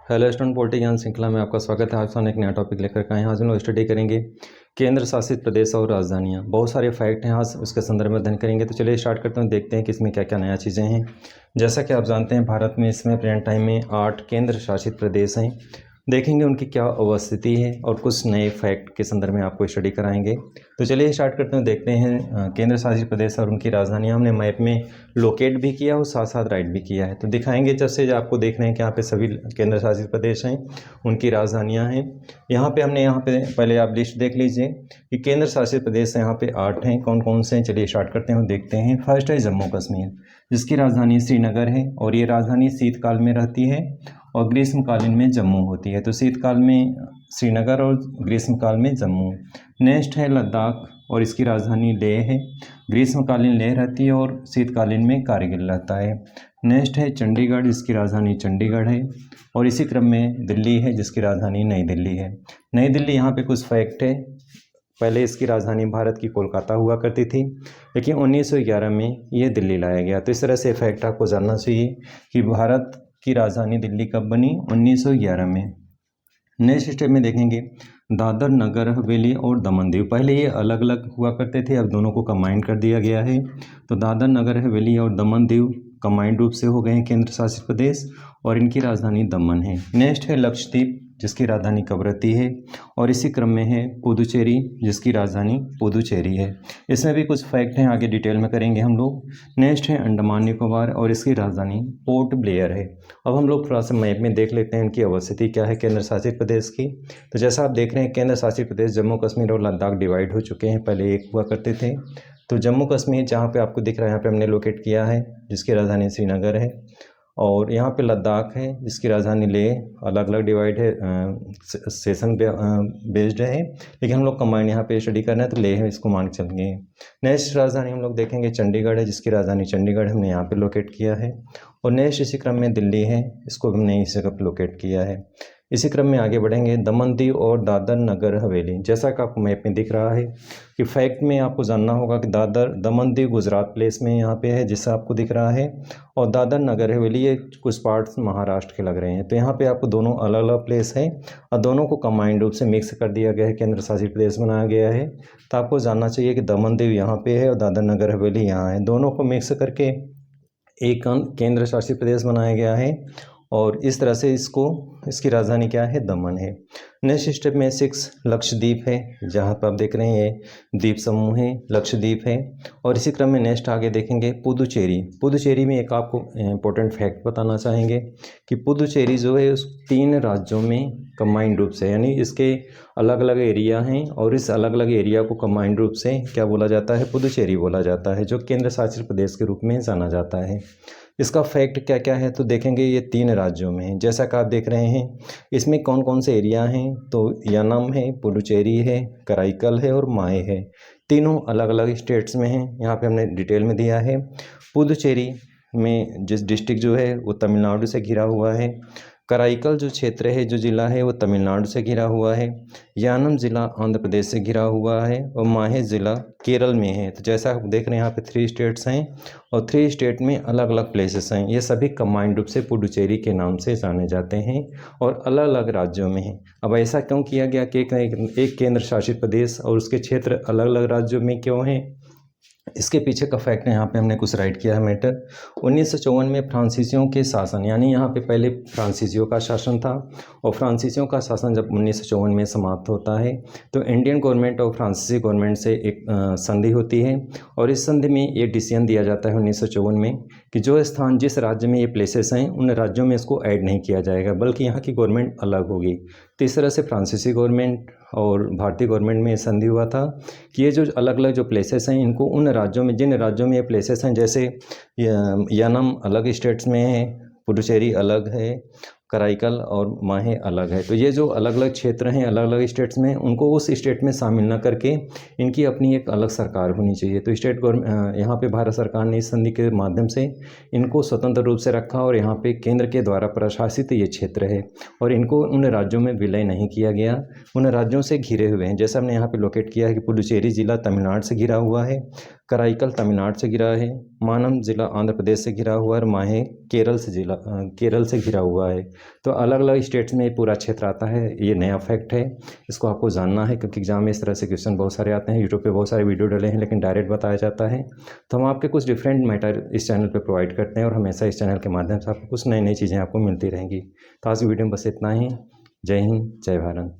Hello student, polity ज्ञान श्रृंखला में आपका स्वागत है। आज हम एक नया टॉपिक लेकर के आए हैं। आज हम लोग स्टडी करेंगे केंद्र शासित प्रदेश और राजधानियाँ। बहुत सारे फैक्ट हैं, आज उसके संदर्भ में अध्ययन करेंगे। तो चलिए स्टार्ट करते हैं, देखते हैं कि इसमें क्या क्या नया चीज़ें हैं। जैसा कि आप जानते हैं, भारत में इसमें प्रेजेंट टाइम में 8 केंद्र शासित प्रदेश हैं। देखेंगे उनकी क्या अवस्थिति है और कुछ नए फैक्ट के संदर्भ में आपको स्टडी कराएंगे। तो चलिए स्टार्ट करते हैं, देखते हैं केंद्र शासित प्रदेश और उनकी राजधानियाँ। हमने मैप में लोकेट भी किया और साथ साथ राइट भी किया है। तो दिखाएंगे, जैसे आपको देख रहे हैं कि यहाँ पे सभी केंद्र शासित प्रदेश हैं, उनकी राजधानियाँ हैं। यहाँ पे पहले आप लिस्ट देख लीजिए कि केंद्र शासित प्रदेश यहाँ पे 8 हैं। कौन कौन से हैं, चलिए स्टार्ट करते हैं और देखते हैं। फर्स्ट है जम्मू कश्मीर, जिसकी राजधानी श्रीनगर है और ये राजधानी शीतकाल में रहती है और ग्रीष्मकालीन में जम्मू होती है। तो शीतकाल में श्रीनगर और ग्रीष्मकाल में जम्मू। नेक्स्ट है लद्दाख और इसकी राजधानी लेह है। ग्रीष्मकालीन लेह रहती है और शीतकालीन में कारगिल रहता है। नेक्स्ट है चंडीगढ़, जिसकी राजधानी चंडीगढ़ है और इसी क्रम में दिल्ली है, जिसकी राजधानी नई दिल्ली है। नई दिल्ली, यहाँ पे कुछ फैक्ट है। पहले इसकी राजधानी भारत की कोलकाता हुआ करती थी, लेकिन 1911 में ये दिल्ली लाया गया। तो इस तरह से फैक्ट आपको जानना चाहिए कि भारत की राजधानी दिल्ली कब बनी, 1911 में। नेक्स्ट स्टेप में देखेंगे दादर नगर हवेली और दमन दीव। पहले ये अलग अलग हुआ करते थे, अब दोनों को कंबाइन कर दिया गया है। तो दादर नगर हवेली और दमन दीव कंबाइंड रूप से हो गए हैं केंद्र शासित प्रदेश और इनकी राजधानी दमन है। नेक्स्ट है लक्षद्वीप, जिसकी राजधानी कवरत्ती है और इसी क्रम में है पुदुचेरी, जिसकी राजधानी पुदुचेरी है। इसमें भी कुछ फैक्ट हैं, आगे डिटेल में करेंगे हम लोग। नेक्स्ट है अंडमान निकोबार और इसकी राजधानी पोर्ट ब्लेयर है। अब हम लोग थोड़ा सा मैप में देख लेते हैं इनकी अवस्थिति क्या है केंद्र शासित प्रदेश की। तो जैसा आप देख रहे हैं, केंद्र शासित प्रदेश जम्मू कश्मीर और लद्दाख डिवाइड हो चुके हैं, पहले एक हुआ करते थे। तो जम्मू कश्मीर जहाँ पे आपको दिख रहा है, यहाँ पे हमने लोकेट किया है, जिसकी राजधानी श्रीनगर है। और यहाँ पे लद्दाख है, जिसकी राजधानी लेह। अलग अलग डिवाइड है, सेशन बेस्ड है, लेकिन हम लोग कंबाइंड यहाँ पे स्टडी करना है तो लेह है, इसको मान के चलेंगे। नेक्स्ट राजधानी हम लोग देखेंगे चंडीगढ़ है, जिसकी राजधानी चंडीगढ़ हमने यहाँ पे लोकेट किया है। और नेक्स्ट इसी क्रम में दिल्ली है, इसको हमने इस जगह पर लोकेट किया है। इसी क्रम में आगे बढ़ेंगे दमन दीव और दादर नगर हवेली। जैसा कि आपको मैप में दिख रहा है कि फैक्ट में आपको जानना होगा कि दादर दमन दीव गुजरात प्लेस में यहाँ पे है, जिससे आपको दिख रहा है। और दादर नगर हवेली ये कुछ पार्ट्स महाराष्ट्र के लग रहे हैं। तो यहाँ पे आपको दोनों अलग अलग प्लेस है और दोनों को कंबाइंड रूप से मिक्स कर दिया गया है, केंद्र शासित प्रदेश बनाया गया है। तो आपको जानना चाहिए कि दमन दीव यहाँ पे है और दादर नगर हवेली यहाँ है। दोनों को मिक्स करके एक केंद्र शासित प्रदेश बनाया गया है और इस तरह से इसकी राजधानी क्या है, दमन है। नेक्स्ट स्टेप में 6 लक्षद्वीप है, जहाँ पर आप देख रहे हैं ये द्वीप समूह है, लक्षद्वीप है। और इसी क्रम में नेक्स्ट आगे देखेंगे पुदुचेरी। पुदुचेरी में एक आपको इम्पोर्टेंट फैक्ट बताना चाहेंगे कि पुदुचेरी जो है उस 3 राज्यों में कंबाइंड रूप से, यानी इसके अलग अलग एरिया हैं और इस अलग अलग एरिया को कंबाइंड रूप से क्या बोला जाता है, पुदुचेरी बोला जाता है, जो केंद्र शासित प्रदेश के रूप में जाना जाता है। इसका फैक्ट क्या क्या है तो देखेंगे, ये 3 राज्यों में है। जैसा कि आप देख रहे हैं, इसमें कौन कौन से एरिया हैं, तो यानम है, पुडुचेरी है, कराईकल है और माहे है। तीनों अलग अलग स्टेट्स में हैं, यहाँ पे हमने डिटेल में दिया है। पुदुचेरी में जिस डिस्ट्रिक्ट जो है वो तमिलनाडु से घिरा हुआ है। कराईकल जो क्षेत्र है, जो ज़िला है, वो तमिलनाडु से घिरा हुआ है। यानम ज़िला आंध्र प्रदेश से घिरा हुआ है और माहे ज़िला केरल में है। तो जैसा आप देख रहे हैं, यहाँ पे 3 स्टेट्स हैं और 3 स्टेट में अलग अलग प्लेसेस हैं। ये सभी कंबाइंड रूप से पुडुचेरी के नाम से जाने जाते हैं और अलग अलग राज्यों में हैं। अब ऐसा क्यों किया गया कि एक केंद्र शासित प्रदेश और उसके क्षेत्र अलग अलग राज्यों में क्यों हैं, इसके पीछे का फैक्ट है, यहाँ पे हमने कुछ राइट किया है मैटर। 1954 में फ्रांसीसियों के शासन, यानी यहाँ पे पहले फ्रांसीसियों का शासन था और फ्रांसीसियों का शासन जब 1954 में समाप्त होता है तो इंडियन गवर्नमेंट और फ्रांसीसी गवर्नमेंट से एक संधि होती है और इस संधि में ये डिसीजन दिया जाता है 1954 में कि जो स्थान जिस राज्य में ये प्लेसेस हैं उन राज्यों में इसको ऐड नहीं किया जाएगा, बल्कि यहाँ की गवर्नमेंट अलग होगी। तो इस तरह से फ्रांसीसी गवर्नमेंट और भारतीय गवर्नमेंट में संधि हुआ था कि ये जो अलग अलग जो प्लेसेस हैं, इनको उन राज्यों में, जिन राज्यों में ये प्लेसेस हैं, जैसे यानम अलग स्टेट्स में है, पुडुचेरी अलग है, कराईकल और माहे अलग है। तो ये जो अलग अलग क्षेत्र हैं अलग अलग स्टेट्स में, उनको उस स्टेट में शामिल न करके इनकी अपनी एक अलग सरकार होनी चाहिए। तो स्टेट गवर्नमेंट, यहाँ पे भारत सरकार ने इस संधि के माध्यम से इनको स्वतंत्र रूप से रखा और यहाँ पे केंद्र के द्वारा प्रशासित ये क्षेत्र है और इनको उन राज्यों में विलय नहीं किया गया, उन राज्यों से घिरे हुए हैं। जैसा हमने यहाँ पे लोकेट किया है कि पुडुचेरी जिला तमिलनाडु से घिरा हुआ है, कराईकल तमिलनाडु से घिरा है, मानम ज़िला आंध्र प्रदेश से घिरा हुआ है और माहे केरल से घिरा हुआ है। तो अलग अलग स्टेट्स में ये पूरा क्षेत्र आता है। ये नया फैक्ट है, इसको आपको जानना है क्योंकि एग्जाम में इस तरह से क्वेश्चन बहुत सारे आते हैं। यूट्यूब पे बहुत सारे वीडियो डले हैं लेकिन डायरेक्ट बताया जाता है। तो हम आपके कुछ डिफरेंट मैटर इस चैनल पर प्रोवाइड करते हैं और हमेशा इस चैनल के माध्यम से आपको कुछ नई नई चीज़ें आपको मिलती रहेंगी। तो आज की वीडियो में बस इतना ही। जय हिंद, जय भारत।